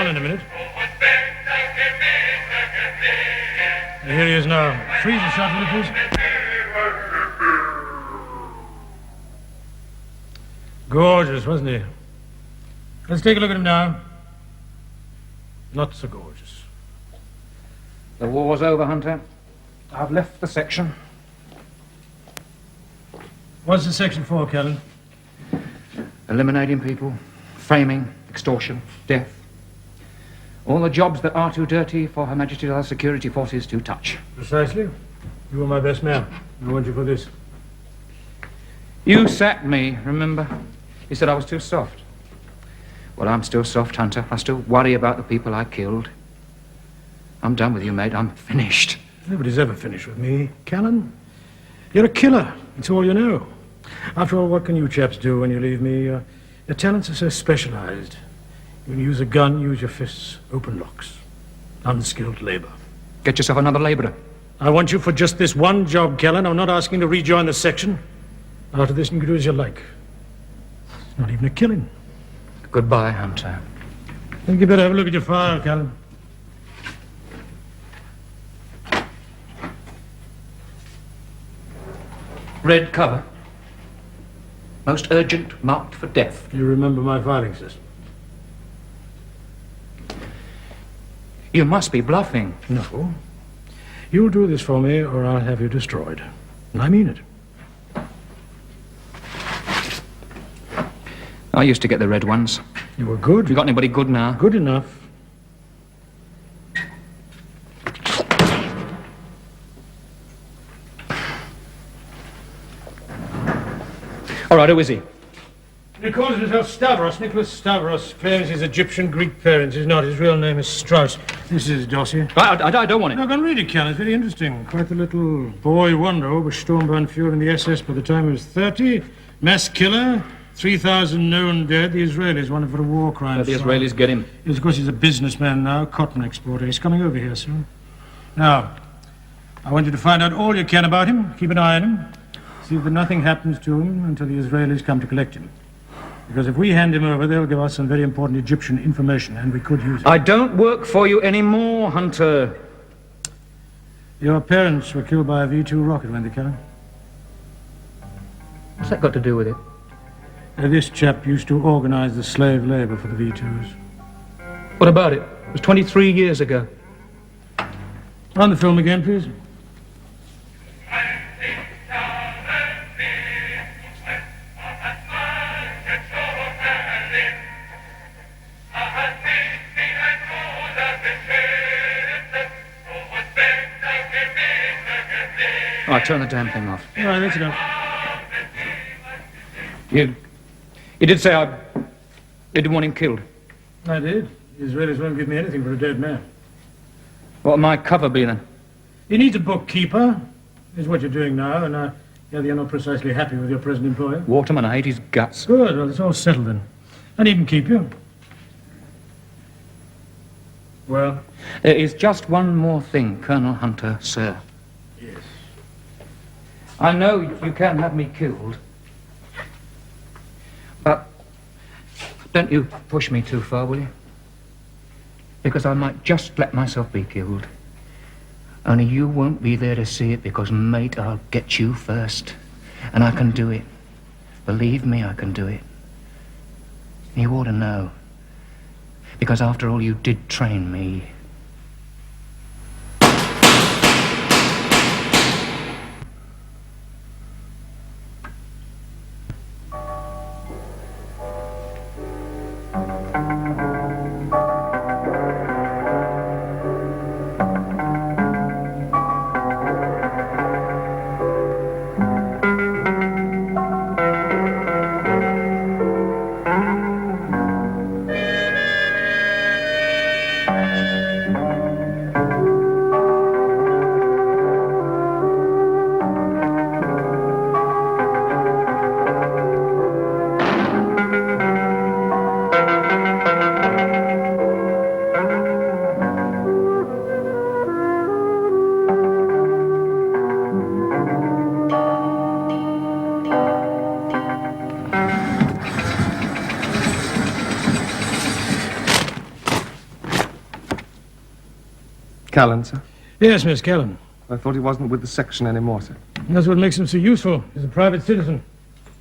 in a minute. Here he is now. Freeze the shot, will you, please? Gorgeous, wasn't he? Let's take a look at him now. Not so gorgeous. The war's over, Hunter. I've left the section. What's the section for, Callan? Eliminating people, framing, extortion, death. All the jobs that are too dirty for Her Majesty's other security forces to touch. Precisely. You were my best man. I want you for this. You sacked me, remember? You said I was too soft. Well, I'm still soft, Hunter. I still worry about the people I killed. I'm done with you, mate. I'm finished. Nobody's ever finished with me, Callan. You're a killer. It's all you know. After all, what can you chaps do when you leave me? Your talents are so specialized. You can use a gun, use your fists, open locks. Unskilled labor. Get yourself another laborer. I want you for just this one job, Callan. I'm not asking to rejoin the section. After this, you can do as you like. It's not even a killing. Goodbye, Hunter. I think you better have a look at your file, Callan. Red cover. Most urgent, marked for death. You remember my filing system? You must be bluffing. No. You'll do this for me, or I'll have you destroyed. And I mean it. I used to get the red ones. You were good. You got anybody good now? Good enough. All right, who is he? He calls himself Stavros, Nicholas Stavros. Claims his Egyptian Greek parents. He's not. His real name is Strauss. This is his dossier. I don't want it. No, go and read it, Callan. It's very interesting. Quite the little boy wonder over Sturmbannführer Führer in the SS by the time he was 30. Mass killer. 3,000 known dead. The Israelis wanted for a war crime. The Israelis get him. Yes, of course, he's a businessman now, cotton exporter. He's coming over here soon. Now, I want you to find out all you can about him. Keep an eye on him. See that nothing happens to him until the Israelis come to collect him. Because if we hand him over, they'll give us some very important Egyptian information, and we could use it. I don't work for you anymore, Hunter. Your parents were killed by a V-2 rocket, weren't they, Callan? What's that got to do with it? This chap used to organize the slave labor for the V-2s. What about it? It was 23 years ago. On the film again, please. All right, turn the damn thing off. All right, that's enough. You did say I didn't want him killed. I did. The Israelis won't give me anything for a dead man. What will my cover be then? He needs a bookkeeper. Is what you're doing now, and I gather you're not precisely happy with your present employer. Waterman, I hate his guts. Good, well, it's all settled then. And he can keep you. Well? There is just one more thing, Colonel Hunter, sir. Yes. I know you can't have me killed, but don't you push me too far, will you? Because I might just let myself be killed. Only you won't be there to see it because, mate, I'll get you first. And I can do it. Believe me, I can do it. You ought to know. Because after all, you did train me. Callan, sir? Yes, Miss Callan. I thought he wasn't with the section anymore, sir. That's what makes him so useful. He's a private citizen.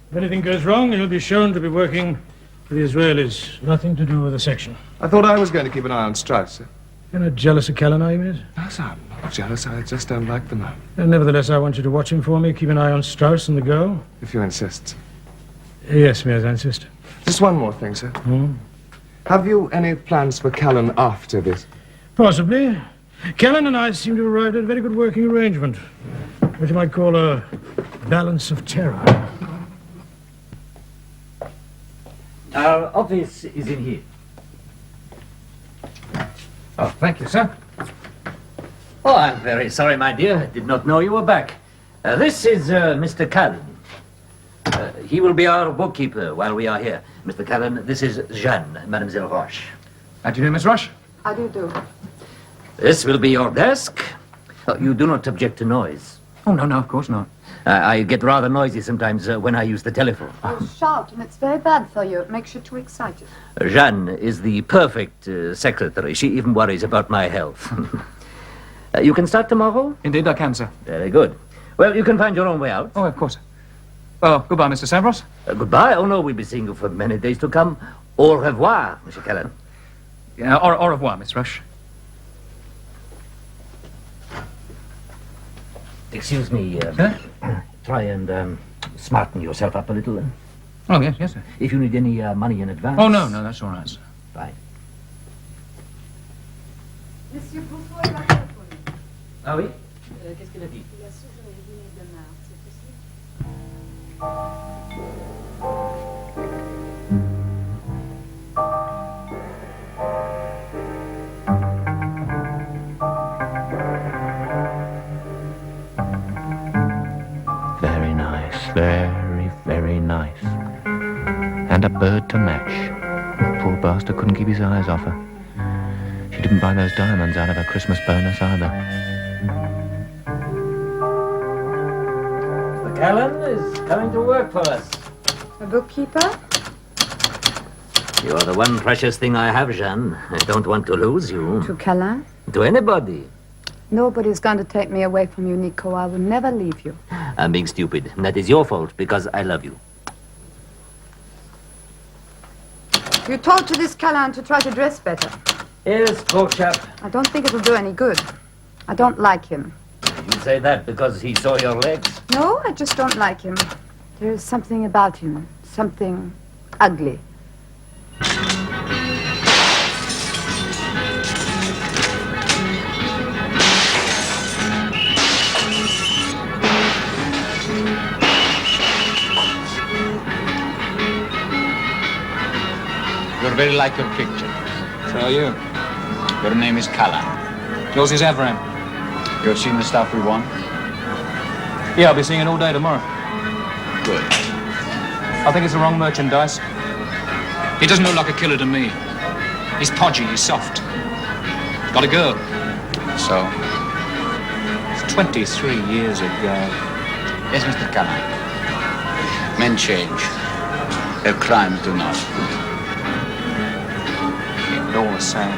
If anything goes wrong, he'll be shown to be working for the Israelis. Nothing to do with the section. I thought I was going to keep an eye on Strauss, sir. You're not jealous of Callan, are you, miss? No, sir, I'm not jealous. I just don't like the man. And nevertheless, I want you to watch him for me. Keep an eye on Strauss and the girl. If you insist. Yes, miss, I insist. Just one more thing, sir. Have you any plans for Callan after this? Possibly. Callan and I seem to have arrived at a very good working arrangement. What you might call a balance of terror. Our office is in here. Oh, thank you, sir. Oh, I'm very sorry, my dear. I did not know you were back. This is Mr. Callan. He will be our bookkeeper while we are here. Mr. Callan, this is Jeanne, Mademoiselle Roche. How do you do, Miss Rush? How do you do? This will be your desk. Oh, you do not object to noise. Oh, no, of course not. I get rather noisy sometimes when I use the telephone. You shout, and it's very bad for you. It makes you too excited. Jeanne is the perfect secretary. She even worries about my health. You can start tomorrow? Indeed, I can, sir. Very good. Well, you can find your own way out. Oh, of course. Well, goodbye, Mr. Savros. Goodbye. Oh, no, we'll be seeing you for many days to come. Au revoir, Monsieur Callan. Yeah, au revoir, Miss Rush. Excuse me, Sir? try and smarten yourself up a little. Oh, yes, sir. If you need any money in advance. Oh, no, that's all right, sir. Fine. Monsieur Bouffon est là téléphoné. Ah oui? Qu'est-ce qu'il a dit? Il a suggéré de dîner demain. C'est possible? Very nice, very, very nice. And a bird to match. Poor bastard couldn't keep his eyes off her. She didn't buy those diamonds out of her Christmas bonus either. The Callan is coming to work for us. A bookkeeper? You are the one precious thing I have, Jeanne. I don't want to lose you. To Callan? To anybody. Nobody's going to take me away from you, Nico. I will never leave you. I'm being stupid. That is your fault, because I love you. You told to this Callan to try to dress better. Yes, poor chap. I don't think it'll do any good. I don't like him. You say that because he saw your legs? No, I just don't like him. There is something about him. Something ugly. You're very like your picture. So are you. Your name is Callan. Yours is Evram. You've seen the stuff we want? Yeah, I'll be seeing it all day tomorrow. Good. I think it's the wrong merchandise. He doesn't look like a killer to me. He's podgy, he's soft. Got a girl. So? It's 23 years ago. Yes, Mr. Callan. Men change. Their crimes do not. It's all the same.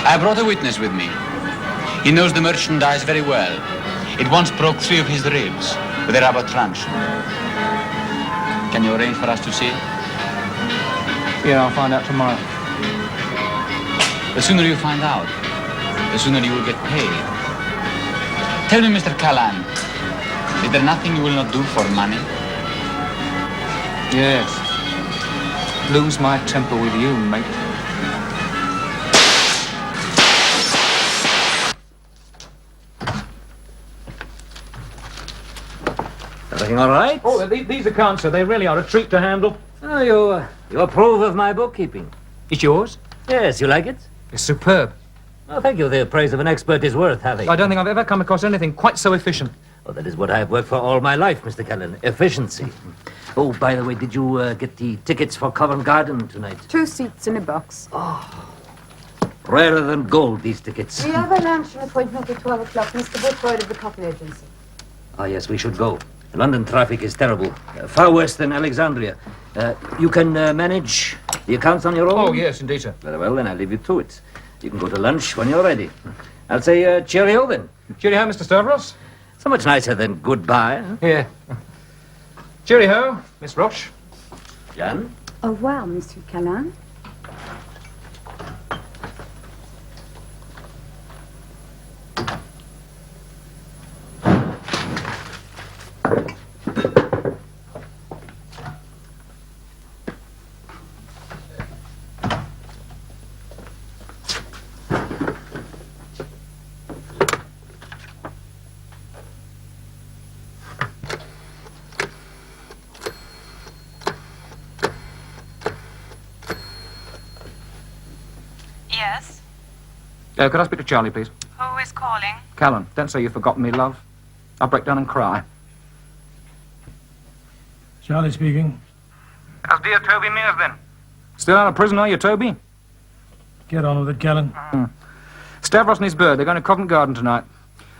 I brought a witness with me. He knows the merchandise very well. It once broke 3 of his ribs with a rubber truncheon. Can you arrange for us to see it? Yeah, I'll find out tomorrow. The sooner you find out, the sooner you will get paid. Tell me, Mr. Callan, is there nothing you will not do for money? Yes. Lose my temper with you, mate. Everything all right? Oh, these accounts, sir, they really are a treat to handle. Oh, you approve of my bookkeeping? It's yours? Yes, you like it? It's superb. Oh, thank you. The praise of an expert is worth having. I don't think I've ever come across anything quite so efficient. Oh, that is what I have worked for all my life, Mr. Callan. Efficiency. Oh, by the way, did you get the tickets for Covent Garden tonight? 2 seats in a box. Rarer than gold, these tickets. We have a luncheon appointment at 12 o'clock. Mr. Woodford of the cotton agency. Ah, yes, we should go. The London traffic is terrible. Far worse than Alexandria. You can manage the accounts on your own? Oh, yes, indeed, sir. Very well, then I'll leave you to it. You can go to lunch when you're ready. I'll say cheerio then. Cheerio, Mr. Stavros. So much nicer than goodbye. Huh? Here. Cheerio, Miss Roche. Jan? Au revoir, Monsieur Callan. Yes? Could I speak to Charlie, please? Who is calling? Callan, don't say you've forgotten me, love. I'll break down and cry. Charlie speaking. How's dear Toby Mears, then? Still out of prison, are you, Toby? Get on with it, Callan. Stavros and his bird, they're going to Covent Garden tonight.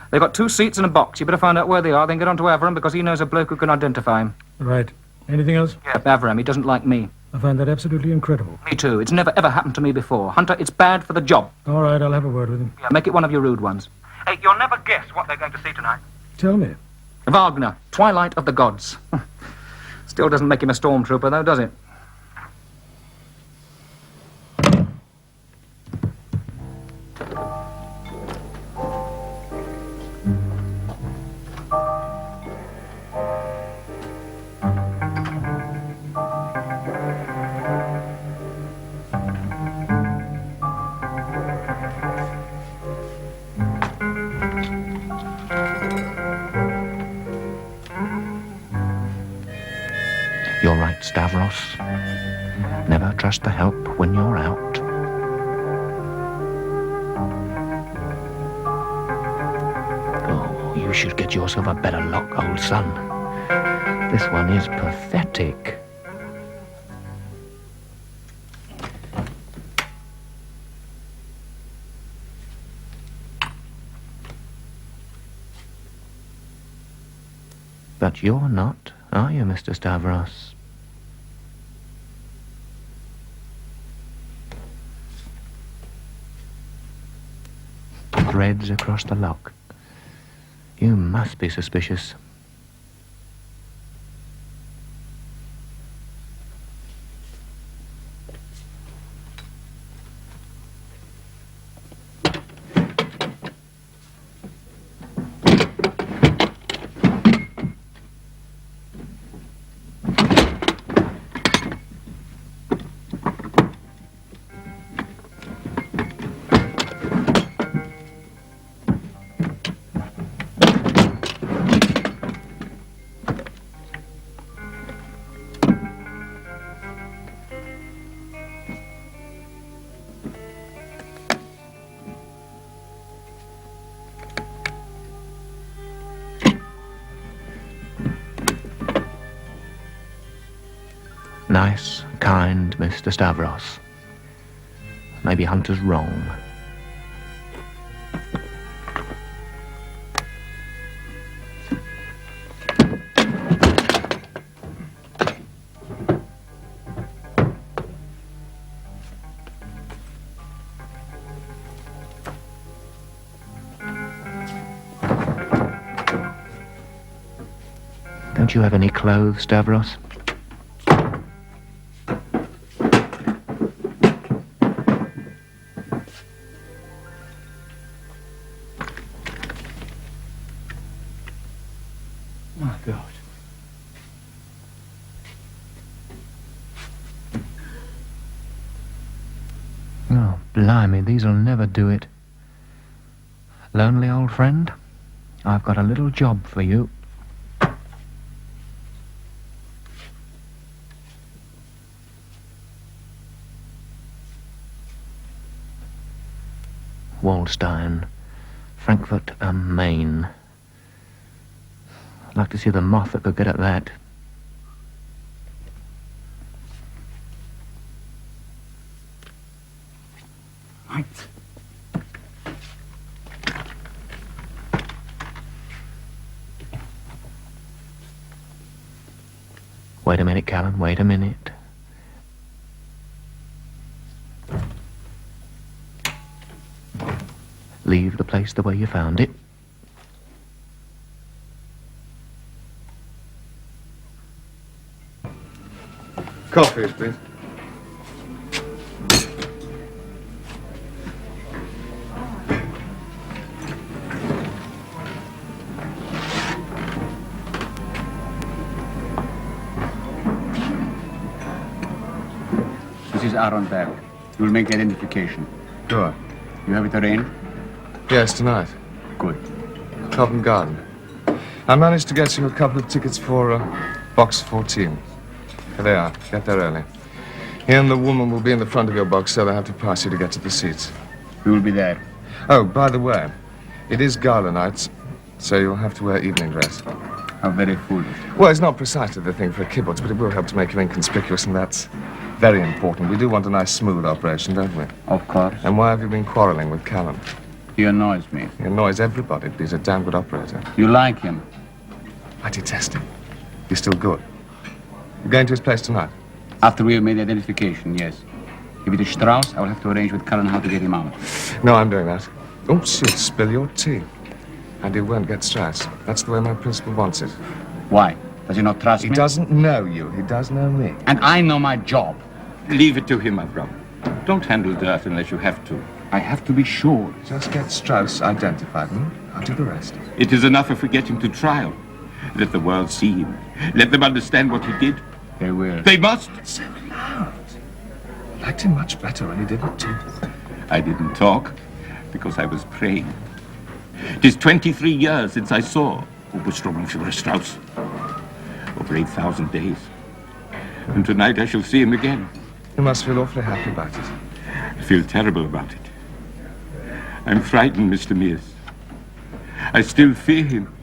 They've got 2 seats and a box. You better find out where they are, then get on to Avram, because he knows a bloke who can identify him. Right. Anything else? Yeah, Avram, he doesn't like me. I find that absolutely incredible. Me too. It's never ever happened to me before. Hunter, it's bad for the job. All right, I'll have a word with him. Yeah, make it one of your rude ones. Hey, you'll never guess what they're going to see tonight. Tell me. Wagner, Twilight of the Gods. Still doesn't make him a stormtrooper, though, does it? You're right, Stavros. Never trust the help when you're out. Oh, you should get yourself a better lock, old son. This one is pathetic. But you're not, are you, Mr. Stavros? Threads across the lock. You must be suspicious. Nice, kind Mr. Stavros. Maybe Hunter's wrong. Don't you have any clothes, Stavros? My God. Oh, blimey, these'll never do it. Lonely old friend, I've got a little job for you. Waldstein, Frankfurt am Main. I'd like to see the moth that could get at that. Right. Wait a minute, Callan, wait a minute. leave the place the way you found it. Coffee, please. This is Aaron Bell. You will make the identification. Sure. You have it arranged? Yes, tonight. Good. Covent Garden. I managed to get you a couple of tickets for box 14. Here they are. Get there early. He and the woman will be in the front of your box, so they'll have to pass you to get to the seats. We will be there. Oh, by the way, it is gala night, so you'll have to wear evening dress. How very foolish. Well, it's not precisely the thing for a kibbutz, but it will help to make you inconspicuous, and that's very important. We do want a nice, smooth operation, don't we? Of course. And why have you been quarreling with Callan? He annoys me. He annoys everybody, but he's a damn good operator. You like him? I detest him. He's still good. You're going to his place tonight? After we have made the identification, yes. If it is Strauss, I will have to arrange with Callan how to get him out. No, I'm doing that. Oops, you'll spill your tea. And you won't get Strauss. That's the way my principal wants it. Why? Does he not trust He me? doesn't know you. He does know me. And I know my job. Leave it to him, my brother. Don't handle dirt unless you have to. I have to be sure. Just get Strauss identified, I'll do the rest. It is enough if we get him to trial. Let the world see him. Let them understand what he did. They will. They must. It's so loud. Liked him much better when he didn't talk. I didn't talk because I was praying. It is 23 years since I saw Obersturmbannführer Strauss. Over 8,000 days. And tonight I shall see him again. You must feel awfully happy about it. I feel terrible about it. I'm frightened, Mr. Mears. I still fear him.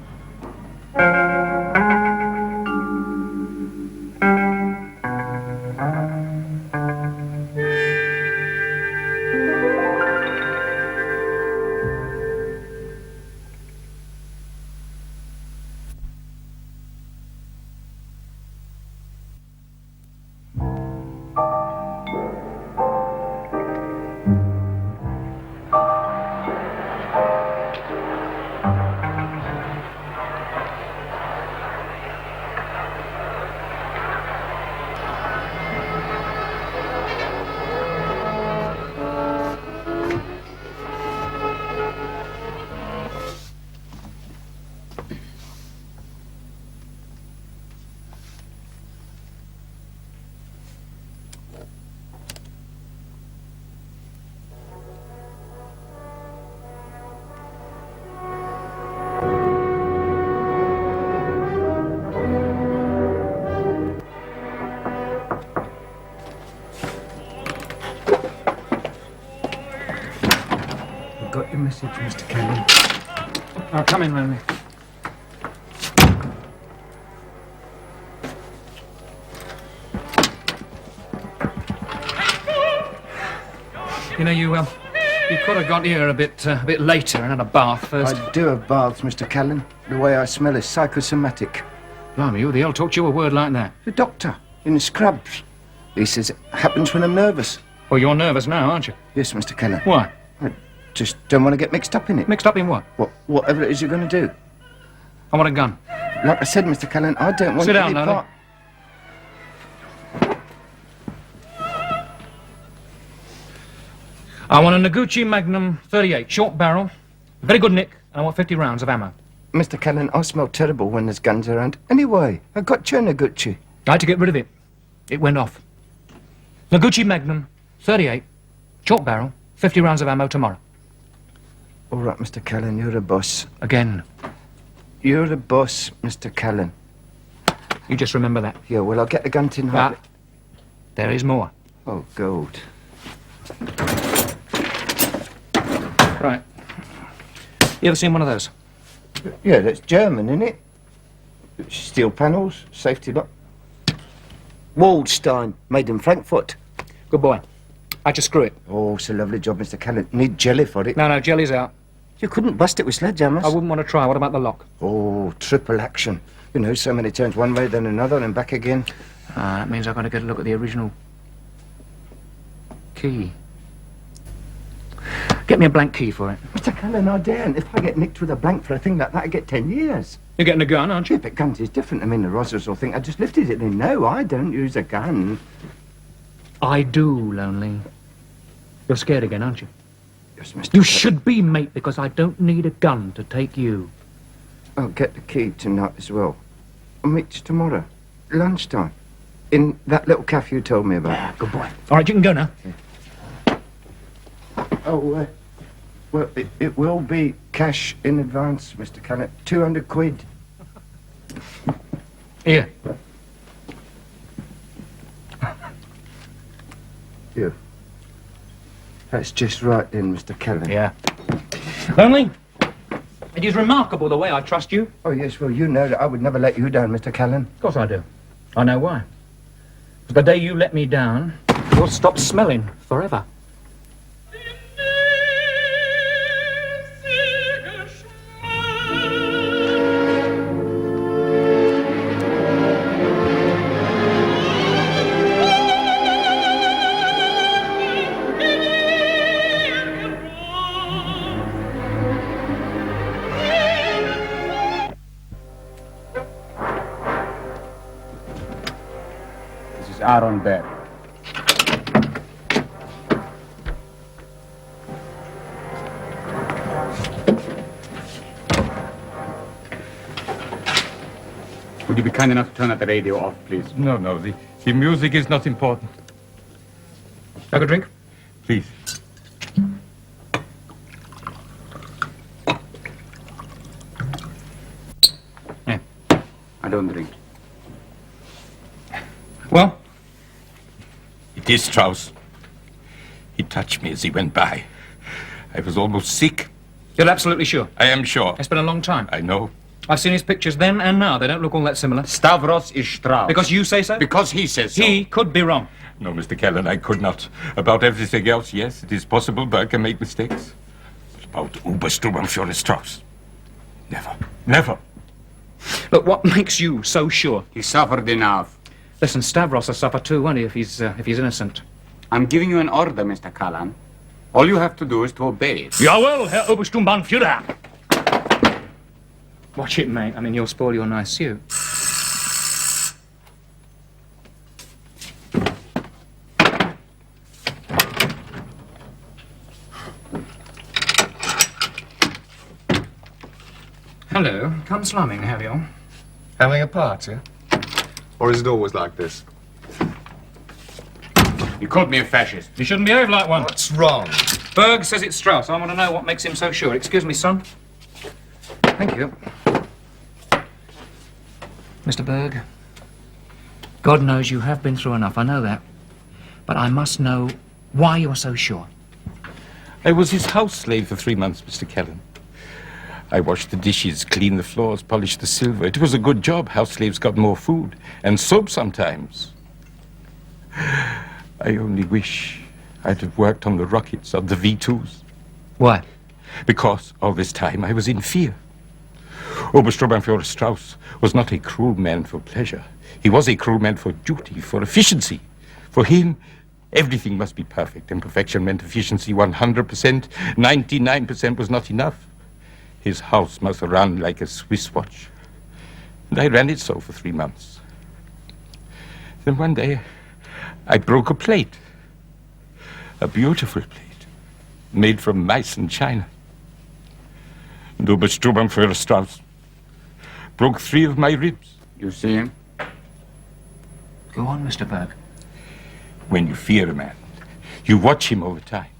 Got your message, Mr. Callan. Now, come in, Randy. You know, you could have got here a bit later and had a bath first. I do have baths, Mr. Callan. The way I smell is psychosomatic. Blimey, who the hell taught you a word like that? The doctor, in the scrubs. He says it happens when I'm nervous. Well, you're nervous now, aren't you? Yes, Mr. Callan. Why? I just don't want to get mixed up in it. Mixed up in what? Whatever it is you're going to do. I want a gun. Like I said, Mr. Callan, I don't want Sit to down, be darling. part... I want a Noguchi Magnum 38, short barrel, very good nick, and I want 50 rounds of ammo. Mr. Callan, I smell terrible when there's guns around. Anyway, I got your Noguchi. I had to get rid of it. It went off. Noguchi Magnum 38, short barrel, 50 rounds of ammo tomorrow. All right, Mr. Callan, you're a boss. Again. You're a boss, Mr. Callan. You just remember that. Yeah, well, I'll get the gun tonight. But there is more. Oh, gold. Right. You ever seen one of those? Yeah, that's German, isn't it? Steel panels, safety lock. Waldstein, made in Frankfurt. Good boy. I just screw it. Oh, it's a lovely job, Mr. Callan. Need jelly for it. No, jelly's out. You couldn't bust it with sledgehammers. I wouldn't want to try. What about the lock? Oh, triple action. You know, so many turns one way, then another, and back again. That means I've got to get a look at the original key. Get me a blank key for it. Mr. Callan, I daren't. If I get nicked with a blank for a thing like that, I get 10 years. You're getting a gun, aren't you? Yeah, but guns is different. I mean, the Rozzers will think I just lifted it. They know I don't use a gun. I do, Lonely. You're scared again, aren't you? Yes, Mr. You should be, mate, because I don't need a gun to take you. I'll get the key tonight as well. I'll meet you tomorrow. Lunchtime. In that little cafe you told me about. Yeah, good boy. All right, you can go now. Oh, well, it will be cash in advance, Mr. Callan. 200 quid. Here. You. That's just right then, Mr. Callan. Yeah. Lonely, it is remarkable the way I trust you. Oh, yes, well, you know that I would never let you down, Mr. Callan. Of course I do. I know why. 'Cause the day you let me down, you'll stop smelling forever. Aaron Bear. Would you be kind enough to turn the radio off, please? No, the music is not important. Have a drink? Please. Yeah. I don't drink. Well? It is Strauss. He touched me as he went by. I was almost sick. You're absolutely sure? I am sure. It's been a long time. I know. I've seen his pictures then and now. They don't look all that similar. Stavros is Strauss. Because you say so? Because he says so. He could be wrong. No, Mr. Callan, I could not. About everything else, yes, it is possible, but I can make mistakes. But about Obersturmbannführer Strauss, never, never. Look, what makes you so sure? He suffered enough. Listen, Stavros will suffer too, won't he, if he's innocent? I'm giving you an order, Mr. Callan. All you have to do is to obey it. Jawohl, Herr Obersturmbannführer! Watch it, mate. I mean, you'll spoil your nice suit. Hello. Come slumming, have you? Having a party? Or is it always like this? You called me a fascist. You shouldn't behave like one. What's wrong? Berg says it's Strauss. I want to know what makes him so sure. Excuse me, son. Thank you. Mr. Berg, God knows you have been through enough. I know that. But I must know why you're so sure. I was his house slave for 3 months, Mr. Callan. I washed the dishes, cleaned the floors, polished the silver. It was a good job. House slaves got more food. And soap sometimes. I only wish I'd have worked on the rockets, on the V2s. Why? Because all this time I was in fear. Obersturmbannführer Strauss was not a cruel man for pleasure. He was a cruel man for duty, for efficiency. For him, everything must be perfect, and perfection meant efficiency 100%. 99% was not enough. His house must run like a Swiss watch. And I ran it so for 3 months. Then one day, I broke a plate. A beautiful plate, made from mice and china. And Obersturmbannführer Strauss broke 3 of my ribs. You see him? Go on, Mr. Berg. When you fear a man, you watch him all the time.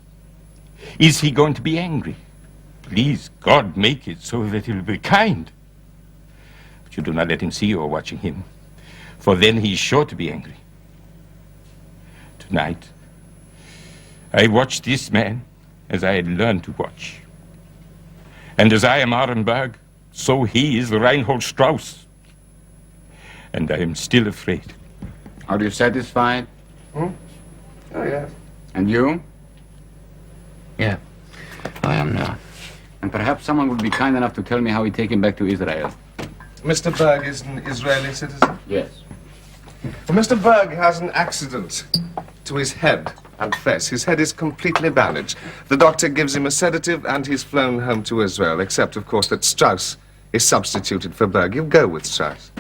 Is he going to be angry? Please, God, make it so that he'll be kind. But you do not let him see you are watching him, for then he is sure to be angry. Tonight, I watched this man as I had learned to watch. And as I am Arenberg, so he is Reinhold Strauss. And I am still afraid. Are you satisfied? Oh, yes. And you? Yeah, I am now. And perhaps someone would be kind enough to tell me how we take him back to Israel. Mr. Berg is an Israeli citizen? Yes. Well, Mr. Berg has an accident to his head. and Fess. His head is completely bandaged. The doctor gives him a sedative and he's flown home to Israel, except, of course, that Strauss is substituted for Berg. You go with Strauss.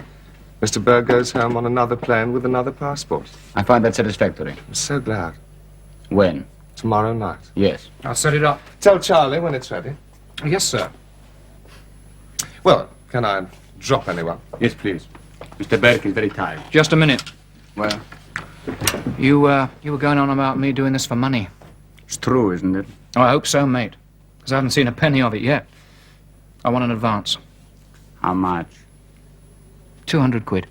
Mr. Berg goes home on another plane with another passport. I find that satisfactory. I'm so glad. When? Tomorrow night. Yes. I'll set it up. Tell Charlie when it's ready. Yes, sir. Well, can I drop anyone? Yes, please. Mr. Berg is very tired. Just a minute. Well, You were going on about me doing this for money. it's true, isn't it? Oh, I hope so, mate. Because I haven't seen a penny of it yet. I want an advance. How much? 200 quid.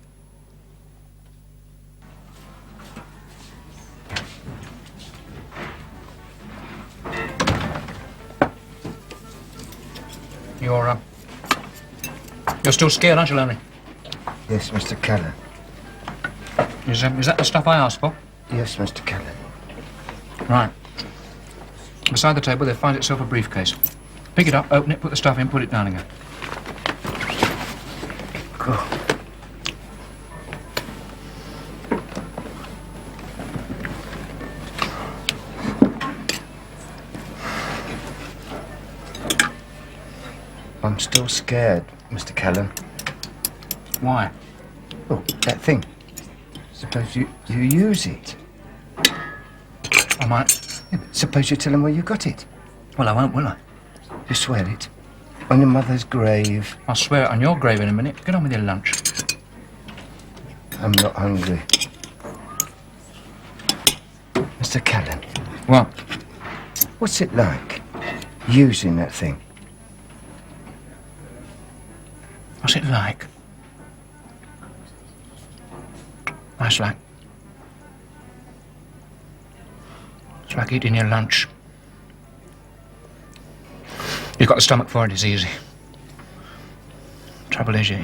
You're still scared, aren't you, Lonnie? Yes, Mr. Callan. Is that the stuff I asked for? Yes, Mr. Callan. Right. Beside the table, there finds itself a briefcase. Pick it up, open it, put the stuff in, put it down again. Cool. I'm still scared, Mr. Callan. Why? Oh, that thing. Suppose you use it. I might. Yeah, but suppose you tell him where you got it. Well, I won't, will I? You swear it. On your mother's grave. I'll swear it on your grave in a minute. Get on with your lunch. I'm not hungry. Mr. Callan, What? what's it like, using that thing? What's it like? It's like eating your lunch. You've got the stomach for it, it's easy. Trouble is, you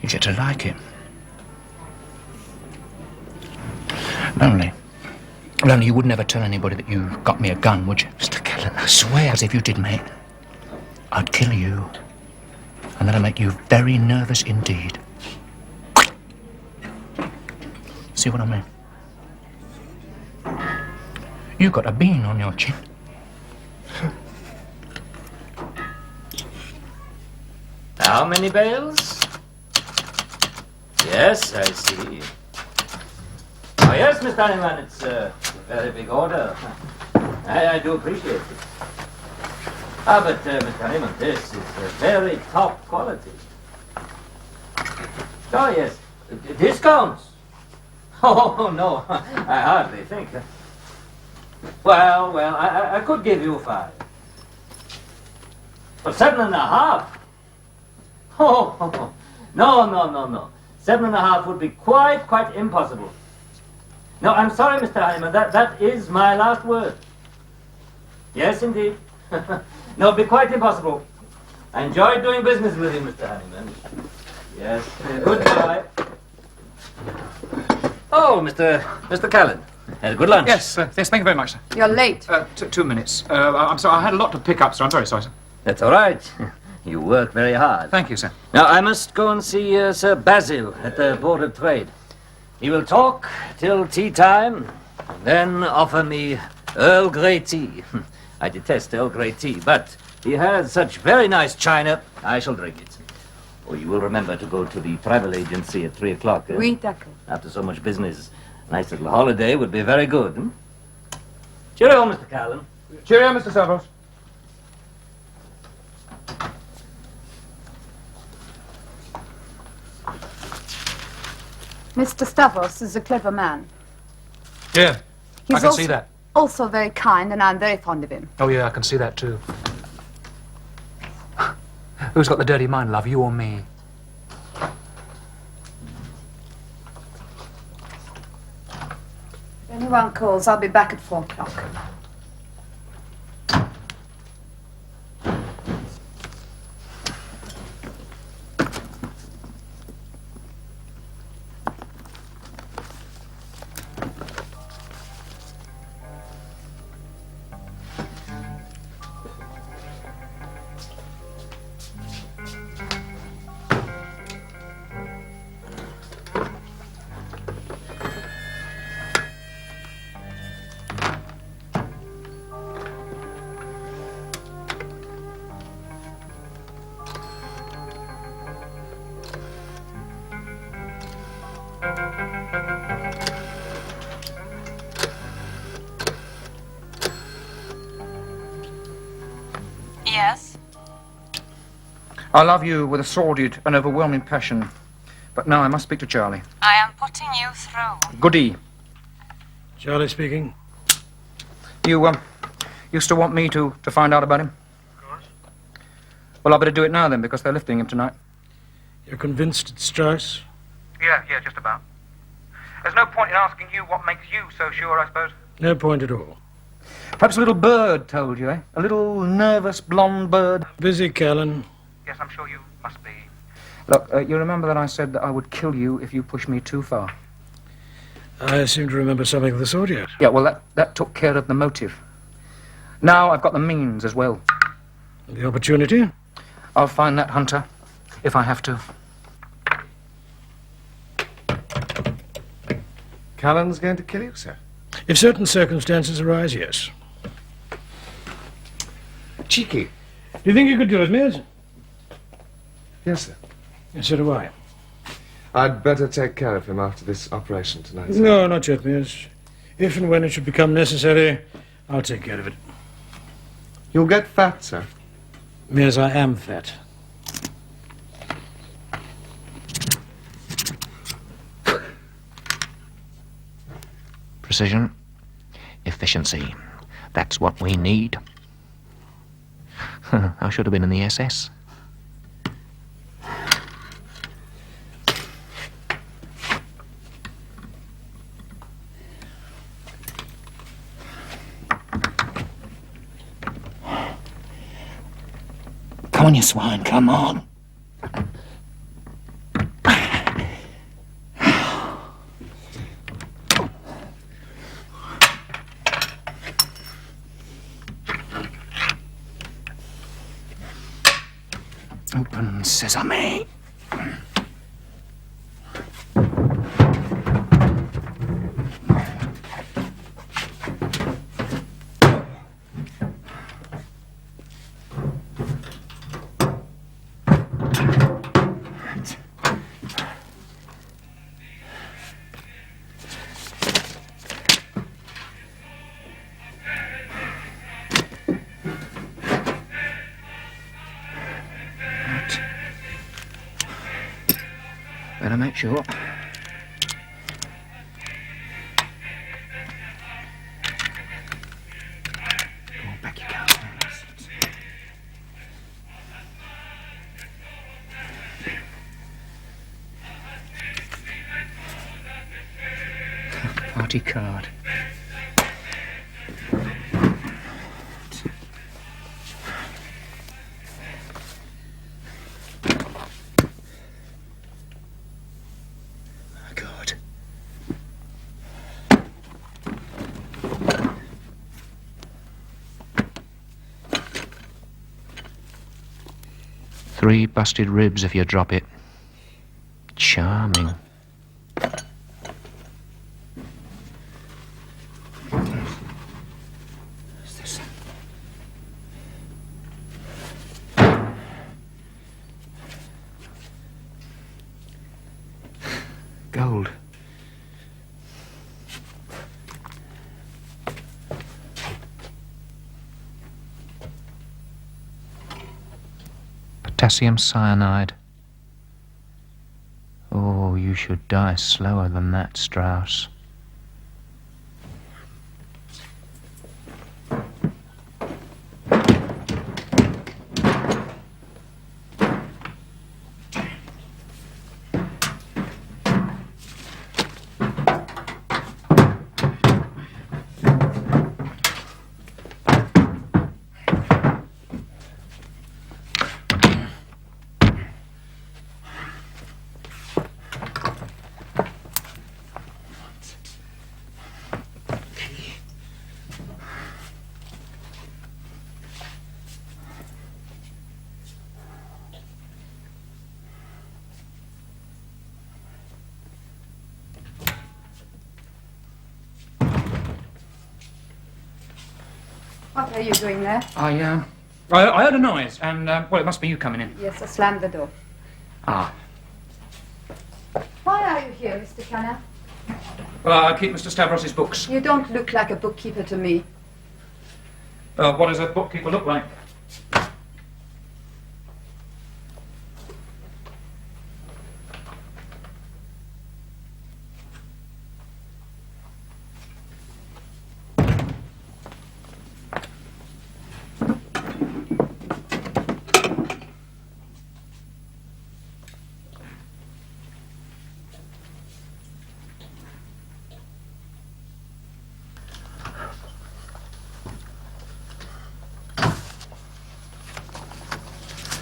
get to like it. Lonely, you would never tell anybody that you got me a gun, would you? Mr. Callan, I swear. Because if you did, mate, I'd kill you. And that'll make you very nervous indeed. See what I mean? You've got a bean on your chin. How many bales? Yes, I see. Oh, yes, Mr. Honeyman, it's a very big order. I do appreciate it. But, Mr. Honeyman, this is very top quality. Oh, yes. Discounts? Oh, no, I hardly think. Well, I could give you 5. For 7.5? Oh, no. 7.5 would be quite impossible. No, I'm sorry, Mr. Honeyman, that is my last word. Yes, indeed. No, it'd be quite impossible. I enjoyed doing business with you, Mr. Honeyman. Yes, goodbye. Oh, Mr. Callan. Good lunch. Yes, thank you very much, sir. You're late. 2 minutes. I'm sorry, I had a lot to pick up, sir. I'm very sorry, sir. That's all right. You work very hard. Thank you, sir. Now, I must go and see Sir Basil at the Board of Trade. He will talk till tea time, then offer me Earl Grey tea. I detest Earl Grey tea, but he has such very nice china, I shall drink it. Oh, you will remember to go to the travel agency at 3 o'clock. Oui, d'accord. After so much business, a nice little holiday would be very good. Cheerio, Mr. Callan. Cheerio, Mr. Stavros. Mr. Stavros is a clever man. Yeah, He's I can see that. Also very kind, and I'm very fond of him. Oh, yeah, I can see that, too. Who's got the dirty mind, love, you or me? If anyone calls, I'll be back at 4 o'clock. Yes? I love you with a sordid and overwhelming passion. But now I must speak to Charlie. I am putting you through. Goody. Charlie speaking. You still want me to find out about him? Of course. Well, I better do it now then, because they're lifting him tonight. You're convinced it's Strauss? Yeah, just about. There's no point in asking you what makes you so sure, I suppose. No point at all. Perhaps a little bird told you, eh? A little nervous blonde bird. Busy, Callan. Yes, I'm sure you must be. Look, you remember that I said that I would kill you if you pushed me too far? I seem to remember something of the sort, yes. Yeah, well, that took care of the motive. Now I've got the means as well. The opportunity? I'll find that hunter, if I have to. Callan's going to kill you, sir? If certain circumstances arise, yes. Cheeky. Do you think you could do it, Mears? Yes, sir. Yes, so do I. I'd better take care of him after this operation tonight, sir. No, not yet, Mears. If and when it should become necessary, I'll take care of it. You'll get fat, sir. Mears, I am fat. Precision, efficiency. That's what we need. I should have been in the SS. Come on, you swine, come on. Open sesame. Better make sure. Go on, back you go. Party card. God. Three busted ribs if you drop it. Charming. What's this? Gold. Potassium cyanide. Oh, you should die slower than that, Strauss. What are you doing there? I heard a noise, and, well, it must be you coming in. Yes, I slammed the door. Ah. Why are you here, Mr. Callan? Well, I keep Mr. Stavros's books. You don't look like a bookkeeper to me. What does a bookkeeper look like?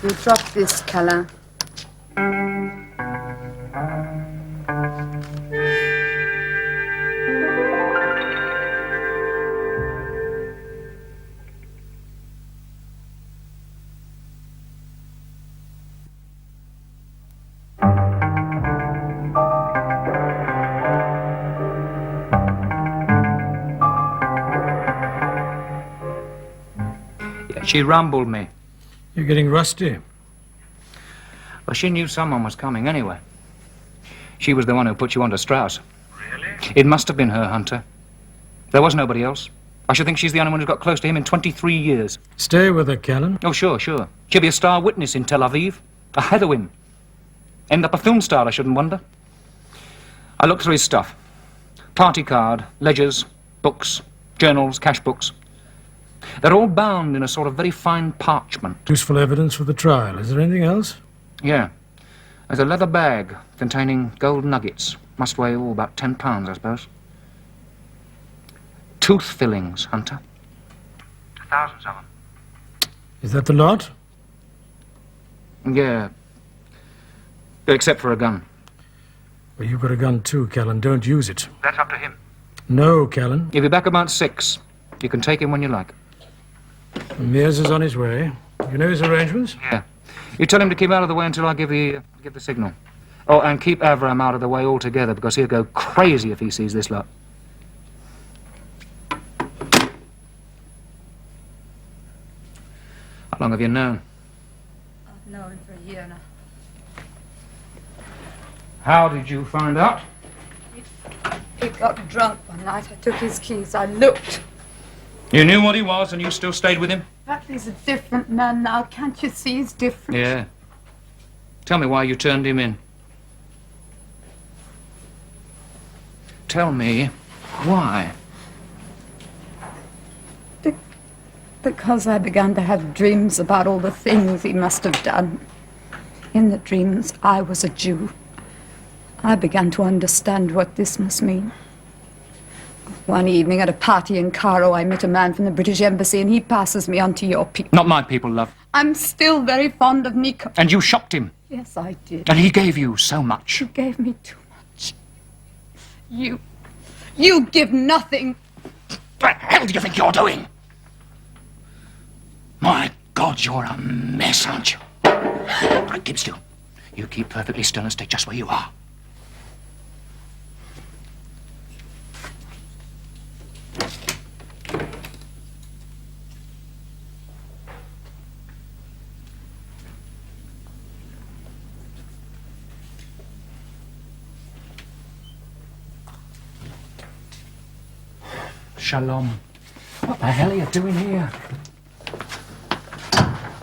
You dropped this, Callan. Yeah, she rumbled me. You're getting rusty. Well, she knew someone was coming anyway. She was the one who put you onto Strauss. Really? It must have been her, Hunter. There was nobody else. I should think she's the only one who got close to him in 23 years. Stay with her, Callan. Oh, sure. She'll be a star witness in Tel Aviv. A heroine. End up a film star, I shouldn't wonder. I looked through his stuff. Party card, ledgers, books, journals, cash books. They're all bound in a sort of very fine parchment. Useful evidence for the trial. Is there anything else? Yeah. There's a leather bag containing gold nuggets. Must weigh about 10 pounds, I suppose. Tooth fillings, Hunter. Thousands of them. Is that the lot? Yeah. Except for a gun. Well, you've got a gun too, Callan. Don't use it. That's up to him. No, Callan. He'll be back about 6. You can take him when you like. Mears is on his way. You know his arrangements? Yeah. You tell him to keep out of the way until I give the signal. Oh, and keep Avram out of the way altogether, because he'll go crazy if he sees this lot. How long have you known? I've known him for a year now. How did you find out? He got drunk one night. I took his keys. I looked. You knew what he was and you still stayed with him? But he's a different man now. Can't you see he's different? Yeah. Tell me why you turned him in. Tell me why. Because I began to have dreams about all the things he must have done. In the dreams, I was a Jew. I began to understand what this must mean. One evening at a party in Cairo, I met a man from the British Embassy, and he passes me on to your people. Not my people, love. I'm still very fond of Nico. And you shocked him. Yes, I did. And he gave you so much. You gave me too much. You give nothing. What the hell do you think you're doing? My God, you're a mess, aren't you? Right, keep still. You keep perfectly still and stay just where you are. Shalom. What the hell are you doing here?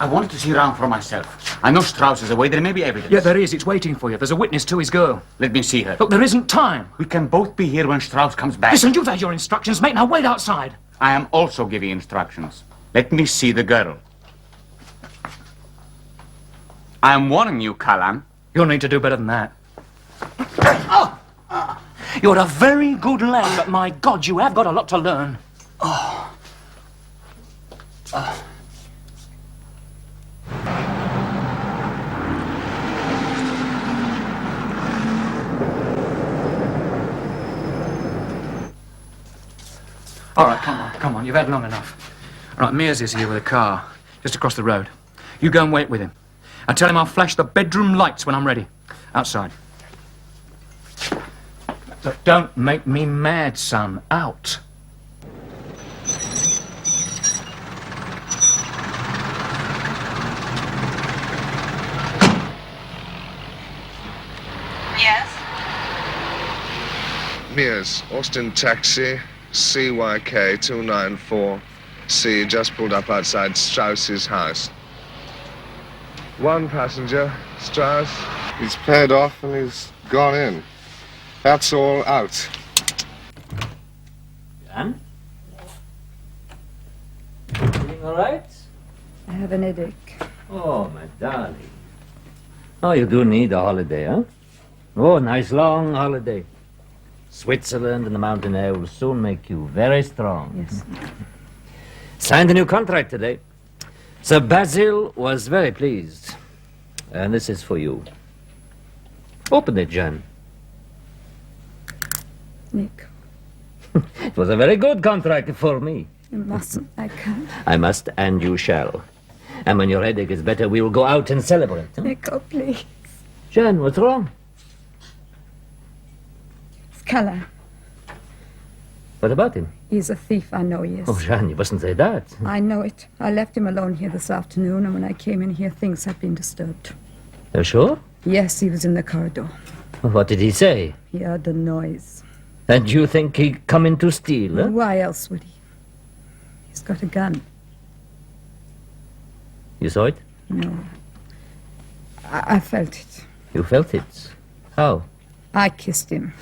I wanted to see around for myself. I know Strauss is away. There may be evidence. Yeah, there is. It's waiting for you. There's a witness to his girl. Let me see her. Look, there isn't time. We can both be here when Strauss comes back. Listen, you've had your instructions, mate. Now wait outside. I am also giving instructions. Let me see the girl. I am warning you, Callan. You'll need to do better than that. You're a very good lad, but my God, you have got a lot to learn. All right, come on. You've had long enough. All right, Mears is here with a car, just across the road. You go and wait with him. And tell him I'll flash the bedroom lights when I'm ready. Outside. Look, don't make me mad, son. Out. Yes? Mears, Austin taxi, CYK 294C, just pulled up outside Strauss's house. One passenger, Strauss. He's paid off and he's gone in. That's all out. Jan? Feeling all right? I have an headache. Oh, my darling. Oh, you do need a holiday, huh? Oh, nice long holiday. Switzerland and the mountain air will soon make you very strong. Yes. Signed a new contract today. Sir Basil was very pleased. And this is for you. Open it, Jan. Nick, It was a very good contract for me. you mustn't. I can't. I must, and you shall. And when your headache is better, we will go out and celebrate. Huh? Nick, oh, please. Jan, what's wrong? It's Callan. What about him? He's a thief, I know he is. Oh, Jan, you mustn't say that. I know it. I left him alone here this afternoon, and when I came in here, things had been disturbed. You're sure? Yes, he was in the corridor. What did he say? He heard the noise. And you think he come in to steal, huh? Why else would he? He's got a gun. You saw it? No. I felt it. You felt it? How? I kissed him.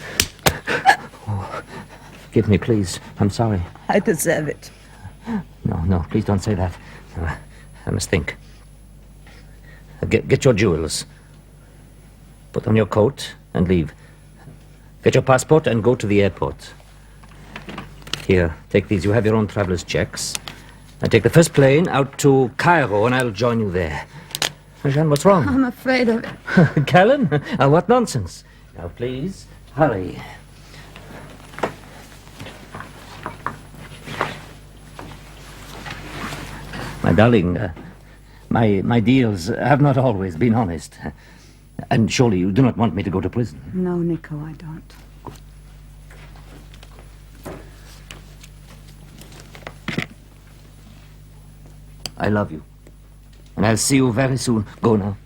Forgive me, please. I'm sorry. I deserve it. No, please don't say that. I must think. Get your jewels. Put on your coat and leave. Get your passport and go to the airport. Here, take these. You have your own traveler's checks. I take the first plane out to Cairo, and I'll join you there. Jean, what's wrong? I'm afraid of it. Callan? What nonsense. Now, please, hurry. My darling, my deals have not always been honest. And surely you do not want me to go to prison. No, Nico, I don't. I love you. And I'll see you very soon. Go now.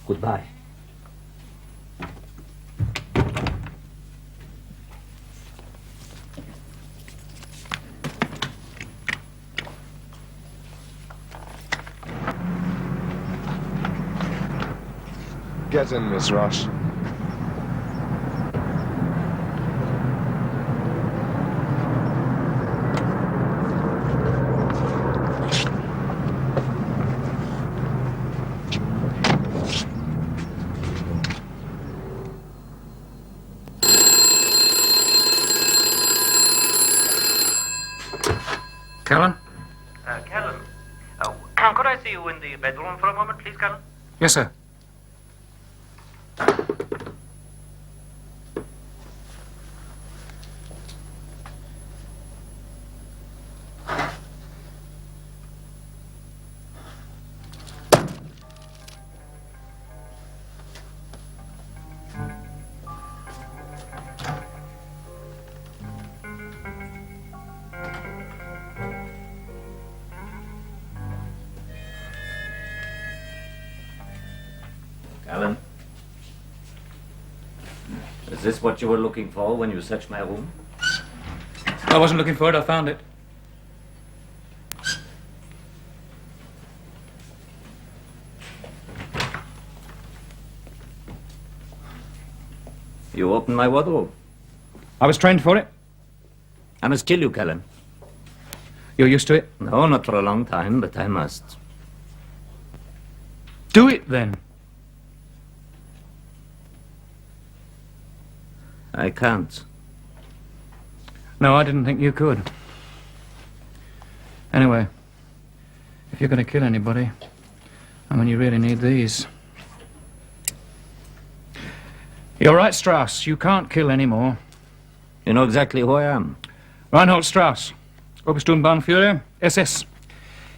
Goodbye. Get in, Miss Ross. Callan? Callan, could I see you in the bedroom for a moment, please, Callan? Yes, sir. Callan? Is this what you were looking for when you searched my room? I wasn't looking for it, I found it. You opened my wardrobe. I was trained for it. I must kill you, Callan. You're used to it? No, not for a long time, but I must. Do it, then. I can't. No, I didn't think you could. Anyway, if you're going to kill anybody, I mean, you really need these. You're right, Strauss. You can't kill anymore. You know exactly who I am. Reinhold Strauss, Obersturmbannführer, SS.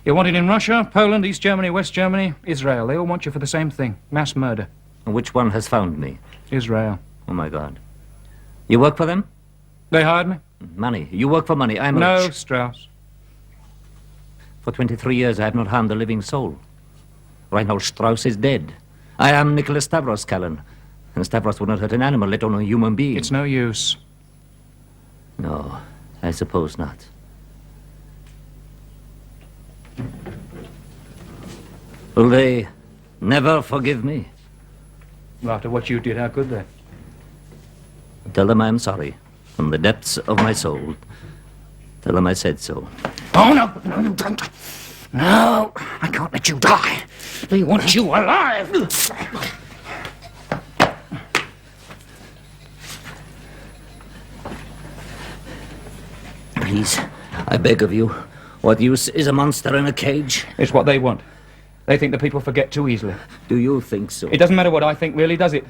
You're wanted in Russia, Poland, East Germany, West Germany, Israel. They all want you for the same thing, mass murder. And which one has found me? Israel. Oh, my God. You work for them? They hired me? Money. You work for money. I'm No, rich. Strauss. For 23 years, I have not harmed a living soul. Reinhold Strauss is dead. I am Nicholas Stavros, Callan. And Stavros would not hurt an animal, let alone a human being. It's no use. No, I suppose not. Will they never forgive me? After what you did, how could they? Tell them I am sorry. From the depths of my soul. Tell them I said so. Oh, no, no, you don't. No, I can't let you die. They want you alive. Please, I beg of you. What use is a monster in a cage? It's what they want. They think that people forget too easily. Do you think so? It doesn't matter what I think, really, does it?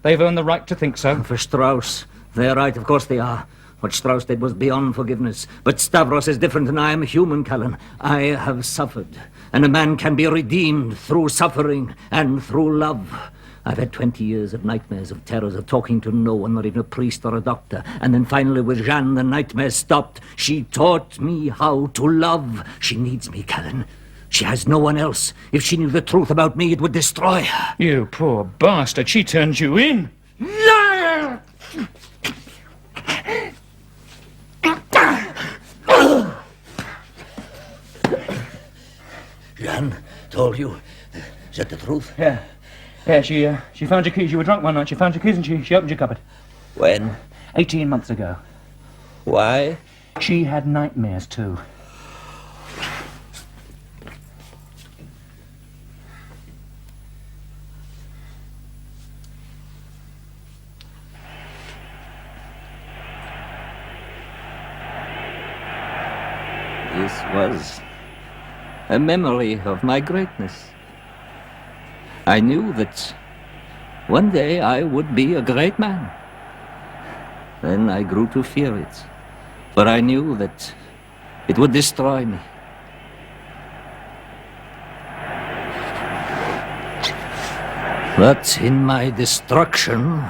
They've earned the right to think so. For Strauss, they're right, of course they are. What Strauss did was beyond forgiveness. But Stavros is different, and I am a human, Callan. I have suffered, and a man can be redeemed through suffering and through love. I've had 20 years of nightmares, of terrors, of talking to no one, not even a priest or a doctor. And then finally with Jeanne, the nightmares stopped. She taught me how to love. She needs me, Callan. She has no one else. If she knew the truth about me, it would destroy her. You poor bastard. She turned you in. Liar! Jeanne told you. Is that the truth? Yeah. Yeah, she found your keys. You were drunk one night. She found your keys and she opened your cupboard. When? 18 months ago. Why? She had nightmares, too. This was a memory of my greatness. I knew that one day I would be a great man. Then I grew to fear it, for I knew that it would destroy me. But in my destruction,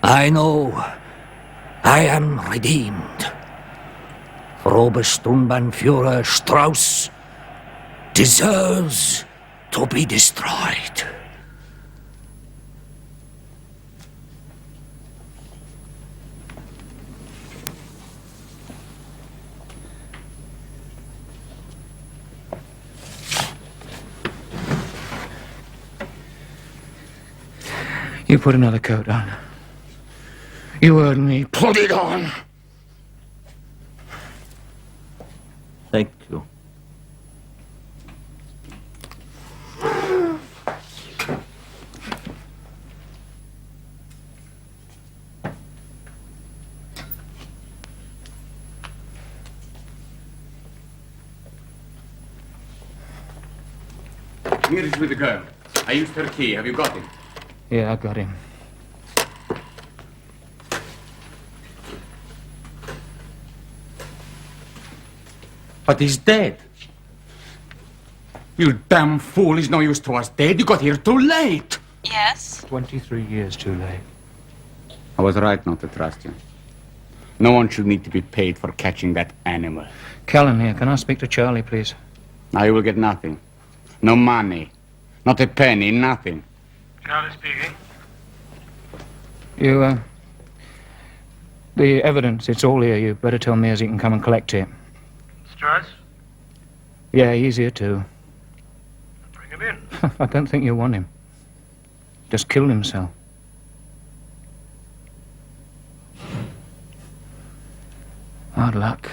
I know I am redeemed. For Obersturmbannführer Strauss deserves to be destroyed. You put another coat on. You heard me. Put it on. Thank you. Here is with the girl. I used her key. Have you got it? Yeah, I got him. But he's dead. You damn fool. He's no use to us dead. You got here too late. Yes? 23 years too late. I was right not to trust you. No one should need to be paid for catching that animal. Callan here. Can I speak to Charlie, please? Now you will get nothing. No money. Not a penny. Nothing. Charlie speaking. You, the evidence, it's all here. You better tell me as he can come and collect it. Strauss? Yeah, he's here too. Bring him in. I don't think you want him. Just killed himself. Hard luck.